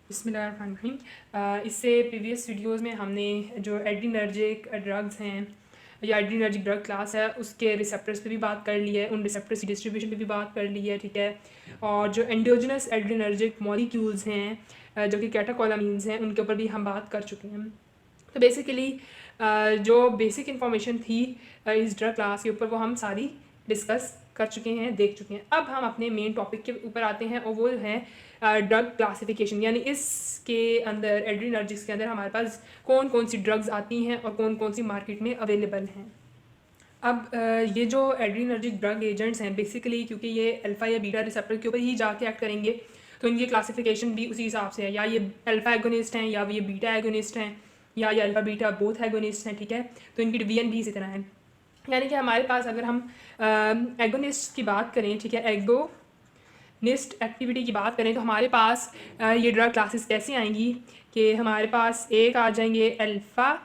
बिस्मिल्लाहिर्रहमानिर्रहीम। इससे previous videos में हमने जो एड्रीनर्जिक ड्रग्स हैं या एड्रीनर्जिक ड्रग क्लास है उसके रिसेप्टर्स पे भी बात कर ली है, उन रिसेप्टर्स की डिस्ट्रीब्यूशन पे भी बात कर ली है, ठीक है। और जो एंडोजनस एड्रीनर्जिक मॉलिक्यूल्स हैं जो कि कैटाकोलामीन्स हैं, उनके ऊपर भी हम बात कर चुके हैं। तो बेसिकली जो बेसिक इन्फॉर्मेशन थी इस ड्रग क्लास के ऊपर वो हम सारी डिस्कस कर चुके हैं, देख चुके हैं। अब हम अपने मेन टॉपिक के ऊपर आते हैं और वो है ड्रग क्लासिफिकेशन, यानी इसके अंदर एड्रीनर्जिक्स के अंदर हमारे पास कौन कौन सी ड्रग्स आती हैं और कौन कौन सी मार्केट में अवेलेबल हैं। अब ये जो एड्रीनर्जिक ड्रग एजेंट्स हैं बेसिकली क्योंकि ये अल्फ़ा या बीटा रिसेप्टर के ऊपर ही जाके एक्ट करेंगे, तो इनकी क्लासिफिकेशन भी उसी हिसाब से है, या ये अल्फ़ा एगोनिस्ट हैं या ये बीटा एगोनिस्ट हैं या ये अल्फ़ा बीटा बोथ एगोनिस्ट हैं, ठीक है। तो इनकी डिवीजन भी इसी तरह है। यानी कि हमारे पास अगर हम एगोनिस्ट की बात करें, ठीक है, एगोनिस्ट एक्टिविटी की बात करें तो हमारे पास ये ड्रग क्लासेस कैसे आएंगी कि हमारे पास एक आ जाएंगे अल्फ़ा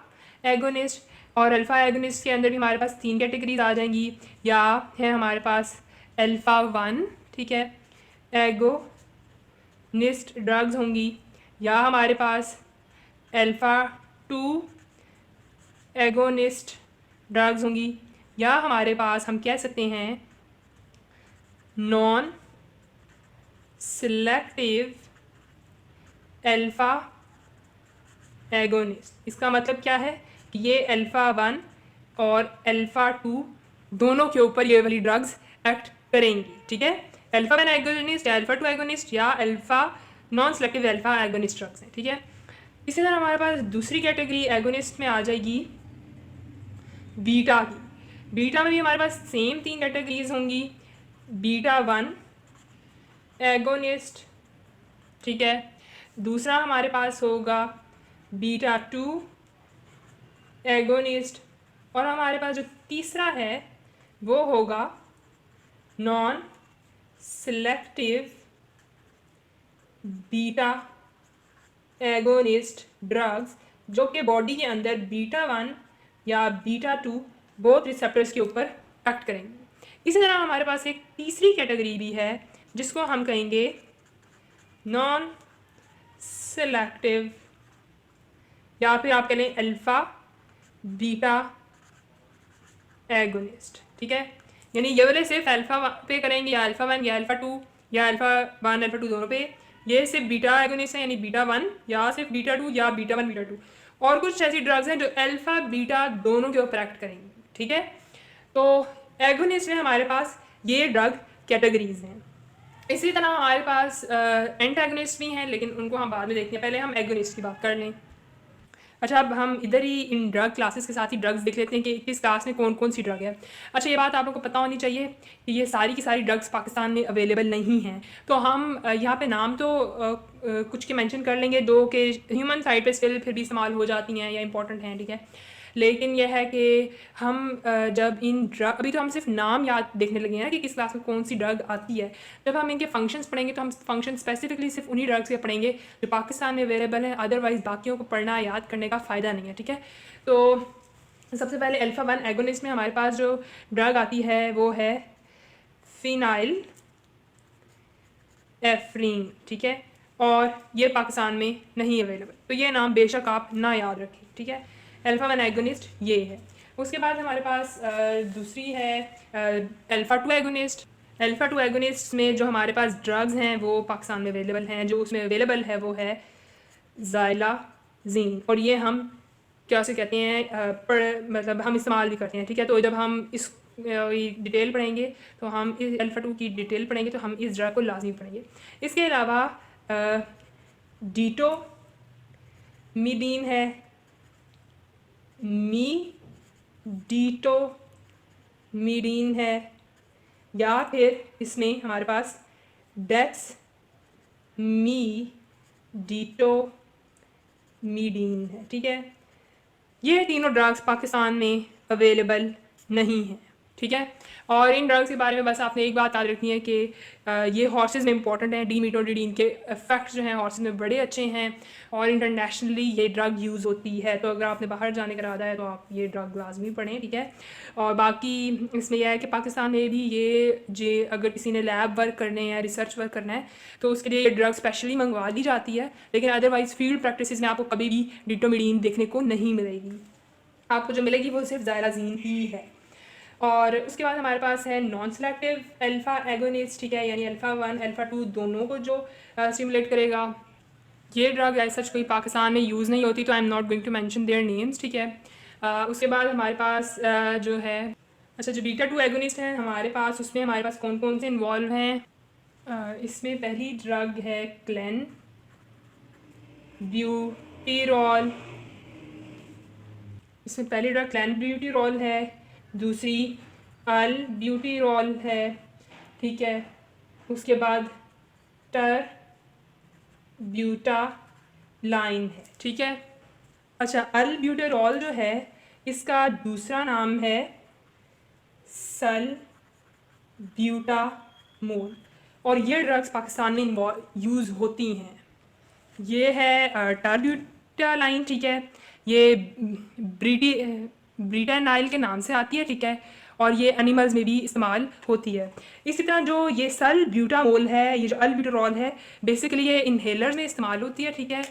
एगोनिस्ट, और अल्फ़ा एगोनिस्ट के अंदर भी हमारे पास 3 कैटेगरीज आ जाएंगी, या है हमारे पास अल्फ़ा 1, ठीक है, एगोनिस्ट ड्रग्स होंगी, या हमारे पास अल्फ़ा 2 एगोनिस्ट ड्रग्स होंगी, या हमारे पास हम कह सकते हैं नॉन सिलेक्टिव अल्फ़ा एगोनिस्ट। इसका मतलब क्या है कि ये अल्फ़ा 1 और अल्फ़ा 2 दोनों के ऊपर ये वाली ड्रग्स एक्ट करेंगी, ठीक है। अल्फ़ा 1 एगोनिस्ट या अल्फ़ा 2 एगोनिस्ट या alpha non selective alpha agonist drugs हैं, ठीक है। इसी तरह हमारे पास दूसरी कैटेगरी एगोनिस्ट में आ जाएगी बीटा की। बीटा में भी हमारे पास सेम 3 कैटेगरीज होंगी, बीटा 1 एगोनिस्ट, ठीक है। दूसरा हमारे पास होगा बीटा 2 एगोनिस्ट, और हमारे पास जो तीसरा है वो होगा non selective beta agonist drugs, जो कि बॉडी के अंदर बीटा 1 या बीटा 2 बोथ रिसेप्टर्स के ऊपर एक्ट करेंगे। इसी तरह हमारे पास एक तीसरी कैटेगरी भी है जिसको हम कहेंगे नॉन सिलेक्टिव, या फिर आप कह लें अल्फ़ा बीटा एगोनिस्ट, ठीक है। यानी ये वाले सिर्फ अल्फ़ा पे करेंगे या अल्फ़ा 1 या अल्फ़ा 2 या अल्फ़ा 1 अल्फ़ा 2 दोनों पे, ये सिर्फ बीटा एगोनिस्ट है, यानी बीटा 1 या सिर्फ बीटा 2 या बीटा 1 बीटा 2। और कुछ ऐसी ड्रग्स हैं जो अल्फ़ा बीटा दोनों के ऊपर एक्ट करेंगी, ठीक है। तो एगोनिस्ट में हमारे पास ये ड्रग कैटेगरीज हैं। इसी तरह हमारे पास एंटागोनिस्ट भी हैं, लेकिन उनको हम बाद में देखते हैं, पहले हम एगोनिस्ट की बात कर लें। अच्छा, अब हम इधर ही इन ड्रग क्लासेस के साथ ही ड्रग्स देख लेते हैं कि किस क्लास में कौन कौन सी ड्रग है। अच्छा, ये बात आप लोगों को पता होनी चाहिए कि ये सारी की सारी ड्रग्स पाकिस्तान में अवेलेबल नहीं हैं। तो हम यहाँ पे नाम तो कुछ के मेंशन कर लेंगे, दो के ह्यूमन साइड पे स्टिल फिर भी इस्तेमाल हो जाती हैं या इंपॉर्टेंट हैं, ठीक है। लेकिन यह है कि हम जब इन ड्रग, अभी तो हम सिर्फ नाम याद देखने लगे हैं कि किस क्लास में कौन सी ड्रग आती है। जब हम इनके फंक्शंस पढ़ेंगे तो हम फंक्शन स्पेसिफिकली सिर्फ उन्हीं ड्रग्स के पढ़ेंगे जो पाकिस्तान में अवेलेबल हैं, अदरवाइज़ बाकियों को पढ़ना याद करने का फ़ायदा नहीं है, ठीक है। तो सबसे पहले अल्फ़ा 1 एगोनिस्ट में हमारे पास जो ड्रग आती है वो है फिनाइल एफ्रीन, ठीक है, और ये पाकिस्तान में नहीं अवेलेबल, तो ये नाम बेशक आप ना याद रखें, ठीक है। अल्फ़ा 1 एगोनिस्ट ये है। उसके बाद हमारे पास दूसरी है अल्फ़ा 2 एगोनिस्ट। अल्फ़ा 2 एगोनिस्ट में जो हमारे पास ड्रग्स हैं वो पाकिस्तान में अवेलेबल हैं। जो उसमें अवेलेबल है वो है ज़ाइलाज़ीन, और ये हम क्या से कहते हैं मतलब हम इस्तेमाल भी करते हैं, ठीक है। तो जब हम इस डिटेल पढ़ेंगे तो हम इस अल्फ़ा 2 की डिटेल पढ़ेंगे तो हम इस ड्रग को लाजमी पढ़ेंगे। इसके अलावा डीटो मीडीन है, मी डीटो मीडीन है, या फिर इसमें हमारे पास डेक्स मी डीटो मीडीन है, ठीक है। ये तीनों ड्रग्स पाकिस्तान में अवेलेबल नहीं हैं। ठीक है। और इन ड्रग्स के बारे में बस आपने एक बात याद रखनी है कि ये हॉर्सेस में इंपॉर्टेंट है। डिमीथोडीन के इफेक्ट्स जो हैं हॉर्सेस में बड़े अच्छे हैं और इंटरनेशनली ये ड्रग यूज़ होती है। तो अगर आपने बाहर जाने का इरादा है तो आप ये ड्रग लाजमी पढ़ें, ठीक है। और बाकी इसमें यह है कि पाकिस्तान में भी ये अगर किसी ने लैब वर्क करने या रिसर्च वर्क करना है तो उसके लिए ड्रग स्पेशली मंगवा दी जाती है, लेकिन अदरवाइज़ फील्ड प्रैक्टिस में आपको कभी भी डिटोमिडीन देखने को नहीं मिलेगी। आपको जो मिलेगी वो सिर्फ ज़ायराज़ीन ही है। और उसके बाद हमारे पास है नॉन सेलेक्टिव अल्फ़ा एगोनिस्ट, ठीक है, यानी अल्फ़ा 1 अल्फ़ा 2 दोनों को जो स्टिमुलेट करेगा। ये ड्रग ऐसा सच कोई पाकिस्तान में यूज़ नहीं होती, तो I am not going to mention their names, ठीक है। उसके बाद हमारे पास जो है अच्छा जो बीटा 2 एगोनिस्ट हैं हमारे पास, उसमें हमारे पास कौन कौन से इन्वॉल्व हैं। इसमें पहली ड्रग है क्लेन ब्यूटीरॉल। इसमें पहली ड्रग क्लेन ब्यूटीरॉल है, दूसरी अल ब्यूटीरॉल है, ठीक है। उसके बाद टर ब्यूटा लाइन है, ठीक है। अच्छा अल ब्यूटेरॉल जो है इसका दूसरा नाम है सल ब्यूटामोल और ये ड्रग्स पाकिस्तान में यूज़ होती हैं। ये है टर्ब्यूटालाइन, ठीक है। ये ब्रिटानाइल के नाम से आती है, ठीक है, और ये एनिमल्स में भी इस्तेमाल होती है। इसी तरह जो ये सल ब्यूटामोल है, ये जो अल ब्यूटारॉल है, बेसिकली ये इन्हेलर में इस्तेमाल होती है, ठीक है।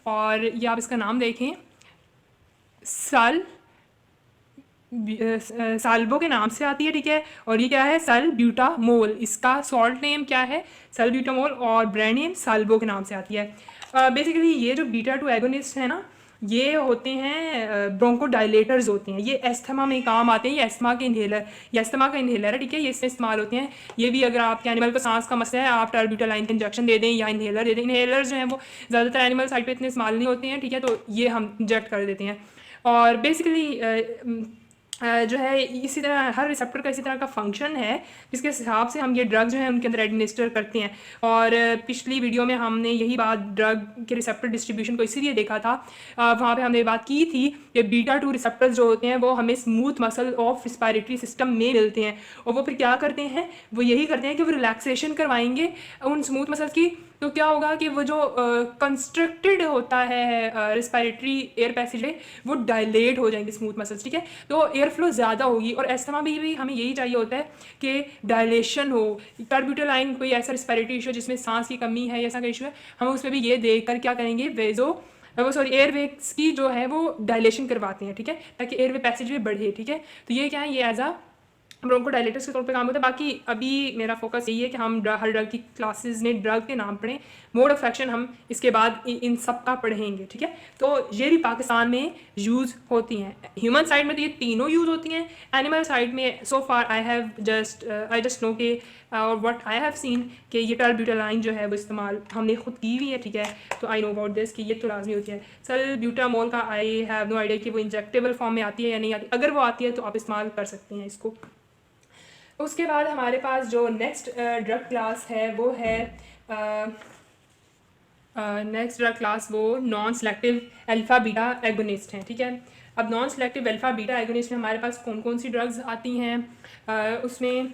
और ये आप इसका नाम देखें सल साल्बो के नाम से आती है, ठीक है। और ये क्या है सल ब्यूटामोल, इसका सॉल्ट नेम क्या है सल ब्यूटामोल और ब्रांड नेम साल्बो के नाम से आती है। बेसिकली ये जो बीटा 2 एगोनिस्ट है ना, ये होते हैं ब्रोंकोडाइलेटर्स होते हैं। ये एस्थमा में काम आते हैं, ये एस्थमा के इन्हेलर, ये एस्थमा का इन्हेलर है, ठीक है, ये इसमें इस्तेमाल होते हैं। ये भी अगर आपके एनिमल को सांस का मसला है आप टर्ब्यूटालाइन का इंजेक्शन दे दें या इन्हेलर दे दें। इन्हेलर जो हैं वो ज़्यादातर एनिमल साइड पे इतने इस्तेमाल नहीं होते हैं, ठीक है, तो ये हम इंजेक्ट कर देते हैं। और बेसिकली जो है इसी तरह हर रिसेप्टर का इसी तरह का फंक्शन है जिसके हिसाब से हम ये ड्रग जो है उनके अंदर एडमिनिस्टर करते हैं। और पिछली वीडियो में हमने यही बात ड्रग के रिसेप्टर डिस्ट्रीब्यूशन को इसीलिए देखा था, वहाँ पे हमने बात की थी कि बीटा 2 रिसेप्टर्स जो होते हैं वो हमें smooth muscle of respiratory system में मिलते हैं और वो फिर क्या करते हैं, वो यही करते हैं कि वो रिलैक्सेशन करवाएंगे उन स्मूथ मसल्स की। तो क्या होगा कि वो जो कंस्ट्रक्टेड होता है रिस्पायरेटरी एयर पैसेज वो डायलेट हो जाएंगे स्मूथ मसल्स, ठीक है, तो एयर फ्लो ज़्यादा होगी। और एस्थमा में भी हमें यही चाहिए होता है कि डायलेशन हो। टर्ब्यूटालाइन कोई ऐसा रिस्पायरेटरी इशू जिसमें सांस की कमी है, ऐसा का इशू है, हम उसमें भी ये देख कर क्या करेंगे वो सॉरी एयरवेज की जो है वो डायलेशन करवाते हैं, ठीक है, ताकि एयरवे पैसेज भी बढ़े, ठीक है। तो ये क्या है, ये एज अ ब्रोंकोडाइलेटर्स के तौर पे काम होता है। बाकी अभी मेरा फोकस यही है कि हम हर ड्रग की क्लासेस में ड्रग के नाम पढ़ें, मोड ऑफ एक्शन हम इसके बाद इन सब का पढ़ेंगे, ठीक है। तो ये भी पाकिस्तान में यूज़ होती हैं। ह्यूमन साइड में तो ये तीनों यूज़ होती हैं। एनिमल साइड में सो फार आई जस्ट नो के और व्हाट आई हैव सीन कि ये टर्ब्यूटालाइन जो है वो इस्तेमाल हमने खुद की हुई है, ठीक है। तो आई नो अबाउट दिस कि ये तो लाजमी होती है। सल ब्यूटामोल का आई हैव नो आइडिया कि वो इंजेक्टेबल फॉर्म में आती है या नहीं आती। अगर वो आती है तो आप इस्तेमाल कर सकते हैं इसको। उसके बाद हमारे पास जो नेक्स्ट ड्रग क्लास है वो है नेक्स्ट ड्रग क्लास वो non selective alpha beta agonist हैं, ठीक है। अब non selective alpha beta agonist में हमारे पास कौन कौन सी ड्रग्स आती हैं, उसमें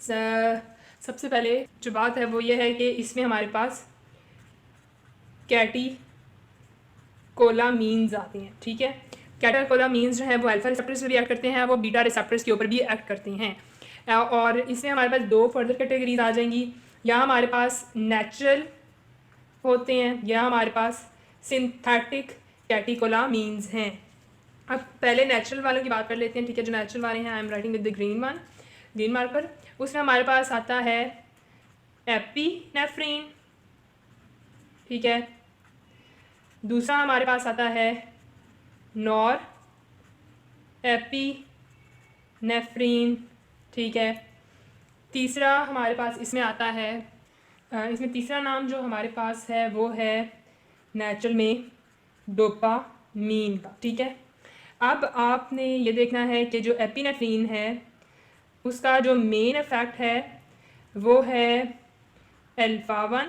सबसे पहले जो बात है वो ये है कि इसमें हमारे पास कैटेकोलामीन्स आते हैं, ठीक है। कैटेकोलामीन्स जो है वो अल्फ़ा रिसेप्टर्स पे भी एक्ट करते हैं, वो बीटा रिसेप्टर्स के ऊपर भी एक्ट करते हैं। और इसमें हमारे पास दो फर्दर कैटेगरीज आ जाएंगी, या हमारे पास नेचुरल होते हैं या हमारे पास सिंथेटिक कैटेकोलामीन्स हैं। अब पहले नेचुरल वालों की बात कर लेते हैं, ठीक है। जो नेचुरल वाले हैं I am writing with the green marker. उसमें हमारे पास आता है एपिनेफ्रीन, ठीक है। दूसरा हमारे पास आता है नॉर एपिनेफ्रीन, ठीक है। तीसरा हमारे पास इसमें आता है इसमें तीसरा नाम जो हमारे पास है वो है नेचुरल में डोपामीन का, ठीक है। अब आपने ये देखना है कि जो एपिनेफ्रीन है उसका जो मेन इफेक्ट है वो है अल्फ़ा 1,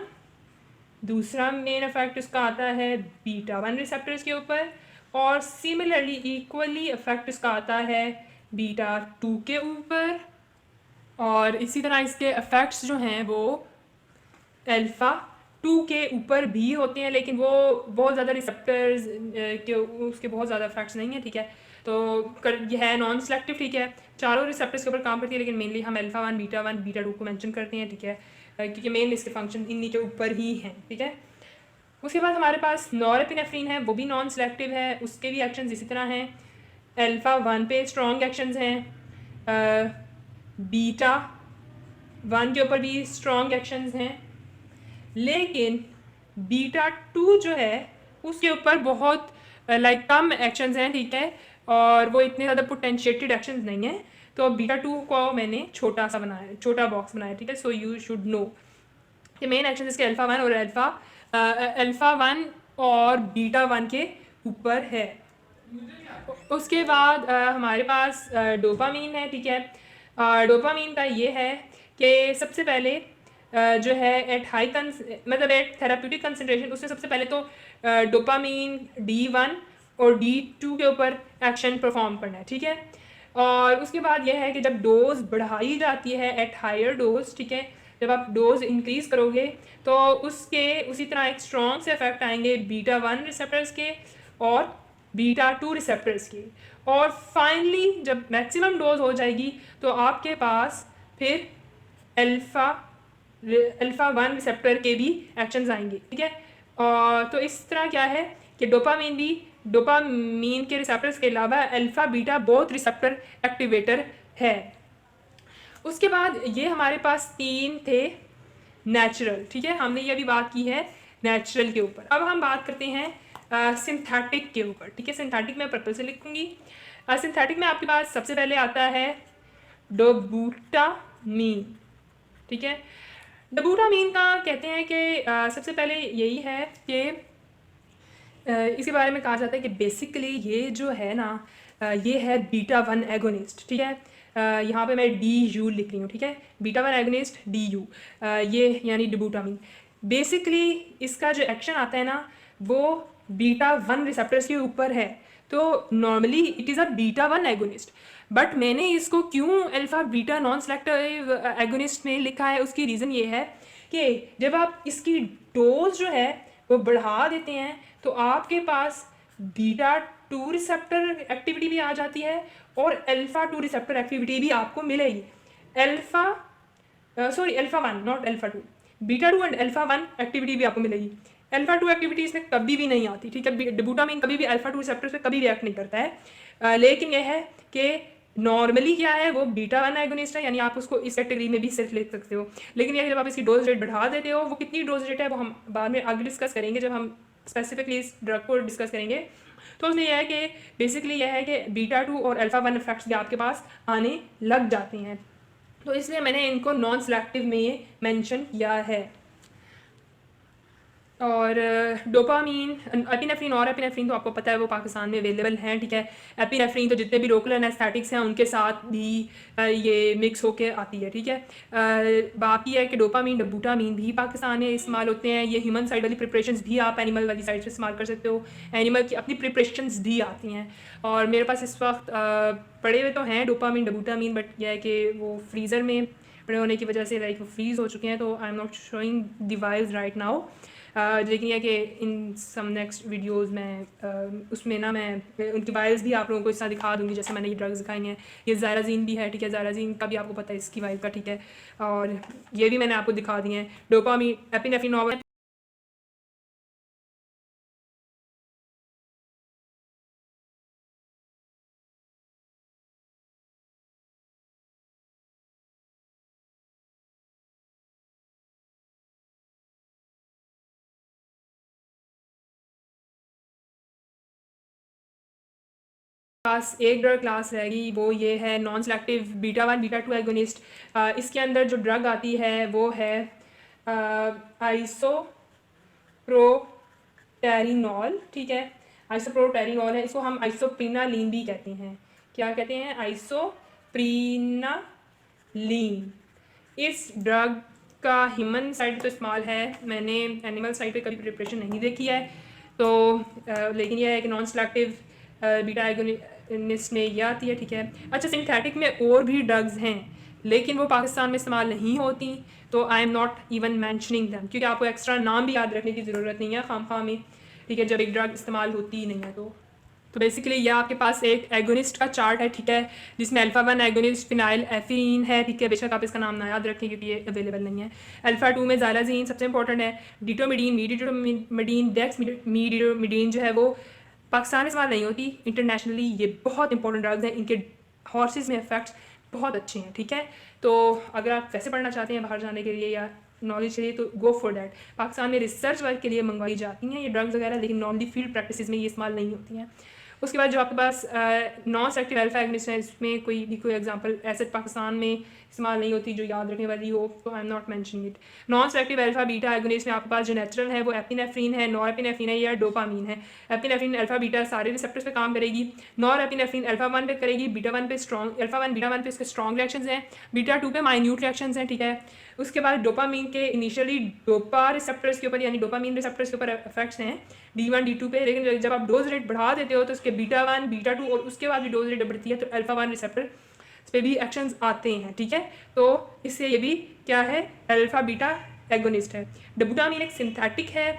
दूसरा मेन इफेक्ट उसका आता है बीटा 1 रिसेप्टर्स के ऊपर, और सिमिलरली इक्वली इफेक्ट उसका आता है बीटा 2 के ऊपर, और इसी तरह इसके इफ़ेक्ट्स जो हैं वो अल्फ़ा 2 के ऊपर भी होते हैं, लेकिन वो बहुत ज़्यादा रिसेप्टर्स के उसके बहुत ज़्यादा इफेक्ट्स नहीं है, ठीक है। तो ये है नॉन सेलेक्टिव, ठीक है, चारों रिसेप्टर्स के ऊपर काम करती है, लेकिन मेनली हम अल्फ़ा 1 बीटा 2 को मेंशन करते हैं, ठीक है, क्योंकि मेन इसके फंक्शन इन्हीं के ऊपर ही हैं, ठीक है। उसके बाद हमारे पास नॉरएपिनेफ्रिन है, वो भी नॉन सेलेक्टिव है, उसके भी एक्शंस इसी तरह हैं। अल्फ़ा 1 पे स्ट्रॉन्ग एक्शंस हैं, बीटा 1 के ऊपर भी स्ट्रॉन्ग एक्शंस हैं, लेकिन बीटा 2 जो है उसके ऊपर बहुत कम एक्शंस हैं, ठीक है, और वो इतने ज़्यादा पोटेंशिएटेड एक्शंस नहीं हैं। तो बीटा 2 को मैंने छोटा सा बनाया, छोटा बॉक्स बनाया, ठीक है। सो यू शुड नो कि मेन एक्शन इसके अल्फ़ा 1 और अल्फ़ा 1 और बीटा 1 के ऊपर है। उसके बाद हमारे पास डोपामीन है, ठीक है। डोपामीन का ये है कि सबसे पहले जो है मतलब एट थेराप्यूटिक कंसनट्रेशन, उसमें सबसे पहले तो डोपामीन D1 और D2 के ऊपर एक्शन परफॉर्म करना है, ठीक है। और उसके बाद यह है कि जब डोज बढ़ाई जाती है एट हायर डोज, ठीक है, जब आप डोज इंक्रीज करोगे तो उसके उसी तरह एक स्ट्रॉन्ग से इफेक्ट आएंगे बीटा 1 रिसेप्टर्स के और बीटा 2 रिसेप्टर्स की, और फाइनली जब मैक्सिमम डोज हो जाएगी तो आपके पास फिर अल्फ़ा 1 रिसेप्टर के भी एक्शंस आएंगे, ठीक है। तो इस तरह क्या है कि डोपामीन के रिसेप्टर्स के अलावा अल्फ़ा बीटा बहुत रिसेप्टर एक्टिवेटर है। उसके बाद ये हमारे पास 3 थे नेचुरल, ठीक है, हमने ये अभी बात की है नेचुरल के ऊपर। अब हम बात करते हैं सिंथेटिक के ऊपर, ठीक है। सिंथेटिक में पर्पल से लिखूंगी। सिंथेटिक में आपके पास सबसे पहले आता है डोबूटामीन, ठीक है। डोबूटामीन का कहते हैं कि सबसे पहले यही है कि इसके बारे में कहा जाता है कि बेसिकली ये जो है ना ये है बीटा 1 एगोनिस्ट, ठीक है। यहाँ पे मैं DU लिख रही हूँ, ठीक है, बीटा 1 एगोनिस्ट DU, ये यानी डोबूटामीन। बेसिकली इसका जो एक्शन आता है ना वो बीटा 1 रिसेप्टर्स के ऊपर है, तो normally it is a beta 1 agonist, but मैंने इसको क्यों alpha beta non selective agonist में लिखा है, उसकी रीज़न ये है कि जब आप इसकी डोज जो है वो बढ़ा देते हैं तो आपके पास बीटा 2 रिसेप्टर एक्टिविटी भी आ जाती है और अल्फा 2 रिसेप्टर एक्टिविटी भी आपको मिलेगी। Alpha 1 not alpha 2, beta 2 and alpha 1 activity भी आपको मिलेगी। अल्फा 2 एक्टिविटी इसमें कभी भी नहीं आती, ठीक है, डोबूटामीन कभी भी अल्फा 2 रिसेप्टर से कभी रिएक्ट नहीं करता है। लेकिन यह है कि नॉर्मली क्या है वो बीटा 1 एगोनिस्ट है, यानी आप उसको इस कैटेगरी में भी सिर्फ ले सकते हो। लेकिन यह जब आप इसकी डोज रेट बढ़ा देते हो, वो कितनी डोज रेट है वो हम बाद में आगे डिस्कस करेंगे जब हम स्पेसिफिकली इस ड्रग को डिस्कस करेंगे। तो उसमें यह है कि बेसिकली यह है कि बीटा 2 और अल्फा 1 इफेक्ट्स भी आपके पास आने लग जाते हैं, तो इसलिए मैंने इनको नॉन सेलेक्टिव में मेंशन किया है। और डोपामीन, एपिनेफ्रिन और एपिनेफ्रिन तो आपको पता है वो पाकिस्तान में अवेलेबल हैं, ठीक है। एपिनेफ्रिन तो जितने भी लोकल एनेस्थेटिक्स हैं उनके साथ भी ये मिक्स होके आती है, ठीक है। बाकी है कि डोपामीन डोबूटामीन भी पाकिस्तान में इस्तेमाल होते हैं। ये ह्यूमन साइड वाली प्रिपरेशंस भी आप एनिमल वाली साइड से इस्तेमाल कर सकते हो, एनिमल की अपनी प्रिपरेशंस भी आती हैं। और मेरे पास इस वक्त पड़े हुए तो हैं डोपामीन डोबूटामीन, बट यह है कि वो फ्रीज़र में पड़े होने की वजह से वो फ्रीज़ हो चुके हैं, तो I am not showing the wiles right now. लेकिन यह कि इन सम नेक्स्ट वीडियोज़ में उसमें ना मैं उनकी वाइल्स भी आप लोगों को इस तरह दिखा दूँगी जैसे मैंने ये ड्रग्स दिखाई हैं। ये ज़ायराज़ीन भी है, ठीक है, ज़ायराज़ीन का भी आपको पता है इसकी वाइल का, ठीक है, और ये भी मैंने आपको दिखा दिए हैं। डोपामीन एपिनेफ्रिन पास एक ड्रग क्लास रहेगी, वो ये है non selective beta 1 beta 2 agonist. इसके अंदर जो ड्रग आती है वो है आइसोप्रोटेरिनॉल, ठीक है, आइसोप्रोटेरिनॉल है, इसको हम आइसोप्रीनालीन भी कहते हैं। क्या कहते हैं? आइसोप्रीनालीन। इस ड्रग का ह्यूमन साइड तो इस्तेमाल है, मैंने एनिमल साइड पे कभी प्रिपरेशन नहीं देखी है, तो लेकिन यह है कि नॉन सेलेक्टिव बीटा एंटागनिस्ट में ये आती है, ठीक है। अच्छा, सिंथेटिक में और भी ड्रग्स हैं लेकिन वो पाकिस्तान में इस्तेमाल नहीं होती, तो I am not even mentioning them, क्योंकि आपको एक्स्ट्रा नाम भी याद रखने की ज़रूरत नहीं है खामखा में, ठीक है, जब एक ड्रग इस्तेमाल होती ही नहीं है। तो बेसिकली यह आपके पास एक एगोनिस्ट का चार्ट है, ठीक है, जिसमें अल्फ़ा 1 एगोनिस्ट फिनाइल एफिन है, ठीक है। बेशक आप इसका नाम ना याद रखें क्योंकि ये अवेलेबल नहीं है। अल्फ़ा 2 में ज़ालाजीन सबसे इंपॉर्टेंट है। डिटोमिडीन, मीडिटोमिडीन, डेक्समीडिटोमिडीन जो है वो पाकिस्तान में इस्तेमाल नहीं होती, इंटरनेशनली ये बहुत इंपॉर्टेंट ड्रग्स हैं, इनके हॉर्सेस में इफेक्ट्स बहुत अच्छे हैं, ठीक है। तो अगर आप वैसे पढ़ना चाहते हैं बाहर जाने के लिए या नॉलेज के लिए तो गो फॉर डैट। पाकिस्तान में रिसर्च वर्क के लिए मंगवाई जाती हैं ये ड्रग्स वगैरह, लेकिन नॉर्मली फील्ड प्रैक्टिस में ये इस्तेमाल नहीं होती हैं। उसके बाद जो आपके पास नॉन सेलेक्टिव अल्फा एगोनिस्ट है, इसमें कोई भी कोई एग्जांपल ऐसे पाकिस्तान में इस्तेमाल नहीं होती जो याद रखने वाली हो, तो I am not mentioning it. Non selective alpha beta agonist में आपके पास जो नेचुरल है वो एपिनेफ्रीन है, नॉरएपिनेफ्रीन है या डोपामीन है। एपिनेफ्रीन अल्फा बीटा सारे रिसेप्टर्स पे काम करेगी, नॉरएपिनेफ्रीन अल्फा 1 पे करेगी, बीटा 1 पे स्ट्रॉन्ग, अल्फा 1 बीटा 1 पे इसके स्ट्रॉन्ग रिएक्शंस हैं, बीटा 2 पे माइन्यूट रिएक्शंस हैं, ठीक है। उसके बाद डोपामीन के इनिशियली डोपा रिसेप्टर्स के ऊपर यानी डोपामीन रिसेप्टर्स के ऊपर इफेक्ट्स हैं D1 D2 पे, लेकिन जब आप डोज रेट बढ़ा देते हो तो उसके बीटा 1 बीटा 2 और उसके बाद भी डोज रेट बढ़ती है तो अल्फा 1 रिसेप्टर पे भी एक्शंस आते हैं, ठीक है। तो इससे ये भी क्या है, अल्फा बीटा एगोनिस्ट है। डबुटामीन एक सिंथेटिक है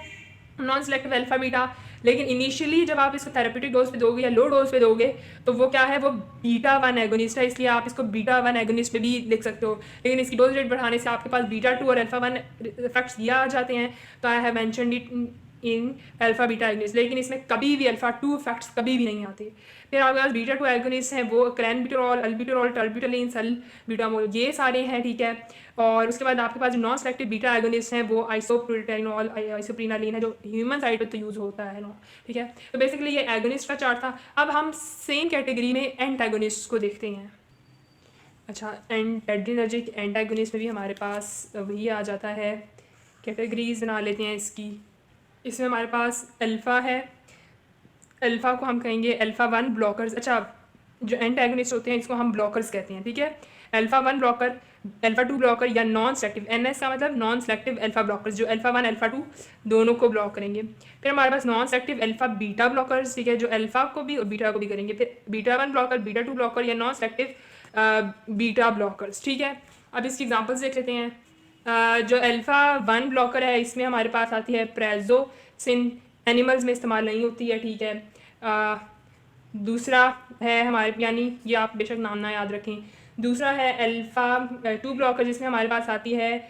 नॉन सेलेक्टिव अल्फा बीटा, लेकिन इनिशियली जब आप इसको थेरेपेटिक डोज पे दोगे या लो डोज पे दोगे तो वो क्या है, वो बीटा 1 एगोनिस्ट है, इसलिए आप इसको बीटा 1 एगोनिस्ट पे भी लिख सकते हो। लेकिन इसकी डोज रेट बढ़ाने से आपके पास बीटा 2 और अल्फा 1 इफेक्ट्स ये आ जाते हैं, तो I have mentioned it in alpha beta agonist, लेकिन इसमें कभी भी अल्फा 2 इफेक्ट्स कभी भी नहीं आते। फिर आपके पास बीटा 2 एगोनिस्ट हैं, वो क्रैनबिटोल, अल्बिटोल, टर्बिटोलिन, सल्ब्यूटामोल, ये सारे हैं, ठीक है। और उसके बाद आपके पास जो नॉन सेलेक्टिव बीटा एगोनिस्ट हैं वो आइसोप्रोटेनॉल, आइसोप्रीनालिन है, जो ह्यूमन साइड पे तो यूज़ होता है ना, ठीक है। तो बेसिकली ये एगोनिस्ट का चार्ट था। अब हम सेम कैटेगरी में एंटागोनिस्ट को देखते हैं। अच्छा, एड्रीनर्जिक एंटागोनिस्ट में भी हमारे पास वही आ जाता है, कैटेगरीज बना लेते हैं इसकी। इसमें हमारे पास अल्फ़ा है, अल्फ़ा को हम कहेंगे अल्फ़ा 1 ब्लॉकर्स। अच्छा, जो एंटागोनिस्ट होते हैं इसको हम ब्लॉकर्स कहते हैं, ठीक है। अल्फ़ा 1 ब्लॉकर, अल्फ़ा 2 ब्लॉकर या नॉन सेलेक्टिव, NS का मतलब नॉन सेलेक्टिव अल्फ़ा ब्लॉकर्स, जो अल्फ़ा 1 अल्फ़ा 2 दोनों को ब्लॉक करेंगे। फिर हमारे पास non selective alpha beta blockers, ठीक है, जो अल्फ़ा को भी और बीटा को भी करेंगे। फिर बीटा 1 ब्लॉकर, बीटा 2 ब्लॉकर या नॉन सेलेक्टिव बीटा ब्लॉकर्स, ठीक है। अब इसकी एग्जाम्पल्स देख लेते हैं। जो अल्फ़ा 1 ब्लॉकर है इसमें हमारे पास आती है प्रेजोसिन, एनिमल्स में इस्तेमाल नहीं होती है, ठीक है। दूसरा है हमारे, यानी ये आप बेशक नाम ना याद रखें। दूसरा है अल्फ़ा 2 ब्लॉकर जिसमें हमारे पास आती है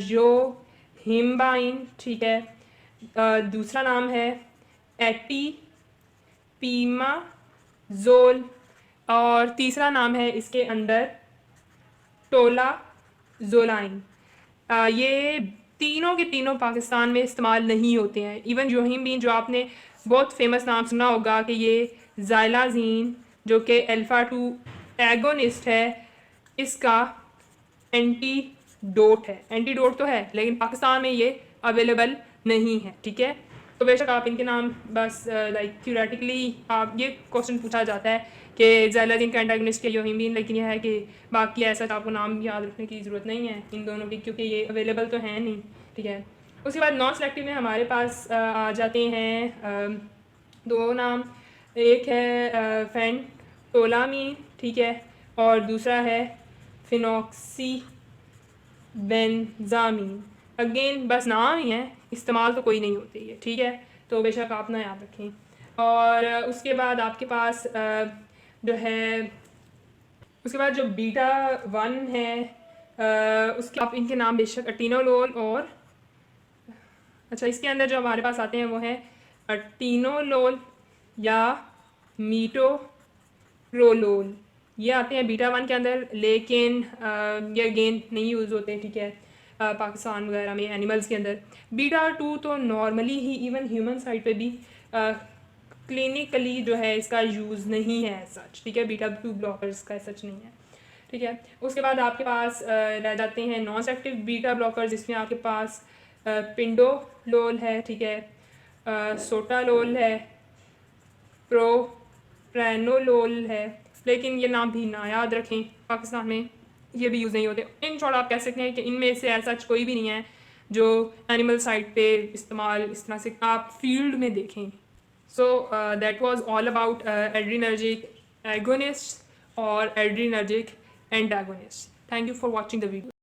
जो हिम्बाइन, ठीक है। दूसरा नाम है एटीपीमाजोल और तीसरा नाम है इसके अंदर टोलाजोलाइन। ये तीनों के तीनों पाकिस्तान में इस्तेमाल नहीं होते हैं। इवन जोहिम्बीन, जो आपने बहुत फेमस नाम सुना होगा कि ये ज़ाइलाजीन जो कि अल्फ़ा 2 एगोनिस्ट है, इसका एंटीडोट है। एंटीडोट तो है लेकिन पाकिस्तान में ये अवेलेबल नहीं है, ठीक है। तो बेशक आप इनके नाम बस लाइक थ्योरेटिकली आप ये क्वेश्चन पूछा जाता है कि ज़ाइलाजीन का एंटागोनिस्ट के योहिम्बीन, लेकिन यह है कि बाकी ऐसा आपको नाम याद रखने की ज़रूरत नहीं है इन दोनों की, क्योंकि ये अवेलेबल तो हैं नहीं, ठीक है। उसके बाद नॉन सेलेक्टिव में हमारे पास आ जाते हैं दो नाम, एक है फेंटोलामीन, ठीक है, और दूसरा है फिनॉक्सीबेंजामीन। अगेन बस नाम ही है, इस्तेमाल तो कोई नहीं होती है, ठीक है। तो बेशक आप ना याद रखें। और उसके बाद आपके पास जो है, उसके बाद जो बीटा 1 है उसके आप इनके नाम बेशक अटीनोलोल और, अच्छा, इसके अंदर जो हमारे पास आते हैं वो है अटीनोलोल या मीटोप्रोलोल, ये आते हैं बीटा 1 के अंदर, लेकिन ये अगेन नहीं यूज़ होते, ठीक है, पाकिस्तान वगैरह में एनिमल्स के अंदर। बीटा 2 तो नॉर्मली ही इवन ह्यूमन साइड पे भी क्लिनिकली जो है इसका यूज़ नहीं है सच, ठीक है। बीटा 2 ब्लॉकर्स का सच नहीं है, ठीक है। उसके बाद आपके पास रह जाते हैं नॉन सेलेक्टिव बीटा ब्लॉकर्स, जिसमें आपके पास पिंडोलोल है, ठीक है, सोटालोल है, प्रोप्रानोलोल है, लेकिन ये नाम भी ना याद रखें, पाकिस्तान में ये भी यूज़ नहीं होते। इन शॉर्ट आप कह सकते हैं कि इनमें से ऐसा कोई भी नहीं है जो एनिमल साइड पे इस्तेमाल इस तरह से आप फील्ड में देखें। So that was all about adrenergic agonist और adrenergic antagonist. Thank you for watching the video.